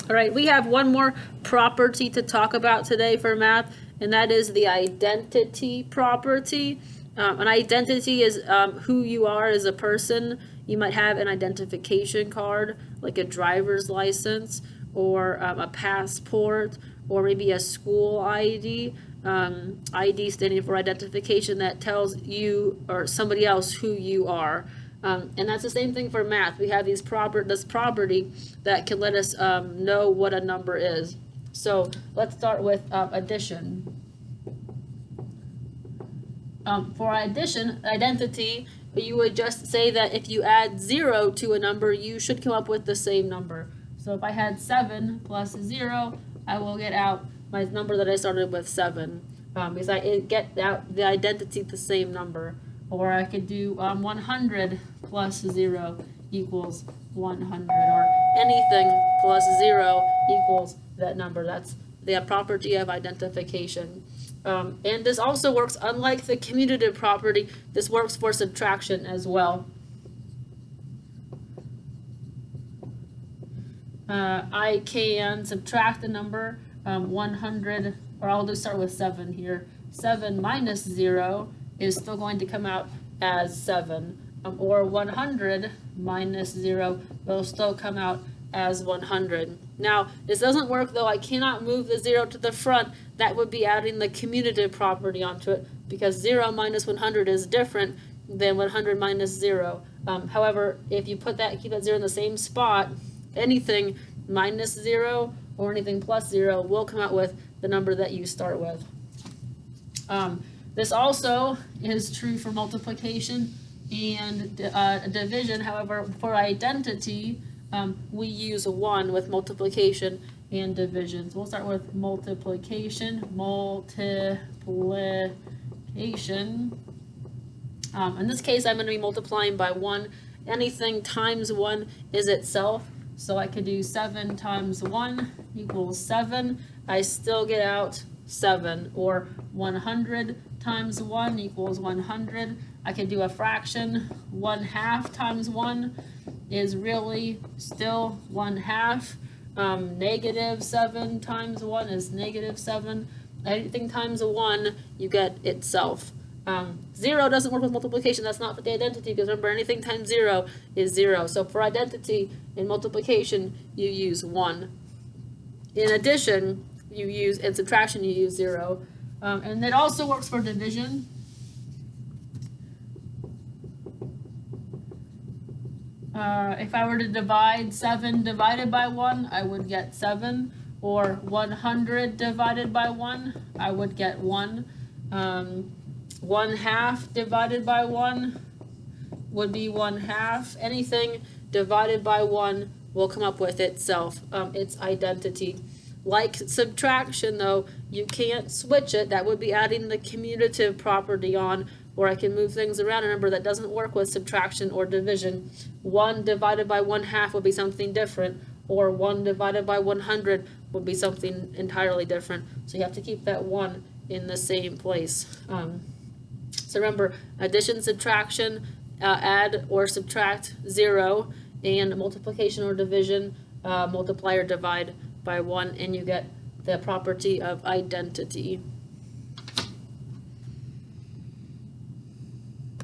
All right, we have one more property to talk about today for math, and that is the identity property. An identity is who you are as a person. You might have an identification card, like a driver's license, or a passport, or maybe a school ID. ID standing for identification, that tells you or somebody else who you are. And that's the same thing for math. We have this property that can let us know what a number is. So let's start with addition. For addition, identity, you would just say that if you add 0 to a number, you should come up with the same number. So if I had 7 plus 0, I will get out my number that I started with, 7, because I get out the identity the same number. Or I could do 100 plus 0 equals 100, or anything plus 0 equals that number. That's the property of identification. And this also works, unlike the commutative property, this works for subtraction as well. I can subtract the number 100, or I'll just start with 7 here. 7 minus 0 is still going to come out as 7. Or 100 minus 0 will still come out as 100. Now, this doesn't work though. I cannot move the 0 to the front. That would be adding the commutative property onto it, because 0 minus 100 is different than 100 minus 0. However, if you keep that 0 in the same spot, anything minus 0 or anything plus 0 will come out with the number that you start with. This also is true for multiplication and division. However, for identity, we use 1 with multiplication and division. So we'll start with multiplication. In this case, I'm going to be multiplying by 1. Anything times 1 is itself. So I could do 7 times 1 equals 7. I still get out 7. Or 100 times 1 equals 100. I could do a fraction. 1/2 times 1 is really still 1/2. Negative 7 times 1 is negative 7. Anything times 1, you get itself. 0 doesn't work with multiplication. That's not for the identity, because remember, anything times 0 is 0. So for identity in multiplication, you use 1. In addition, in subtraction, you use 0. And it also works for division. If I were to divide 7 divided by 1, I would get 7. Or 100 divided by 1, I would get 1. 1/2 divided by 1 would be 1/2. Anything divided by 1 will come up with itself, its identity. Like subtraction, though, you can't switch it. That would be adding the commutative property on, or I can move things around. Remember, that doesn't work with subtraction or division. 1 divided by 1/2 would be something different, or 1 divided by 100 would be something entirely different. So you have to keep that 1 in the same place. So remember, addition, subtraction, add or subtract 0, and multiplication or division, multiply or divide by 1, and you get the property of identity.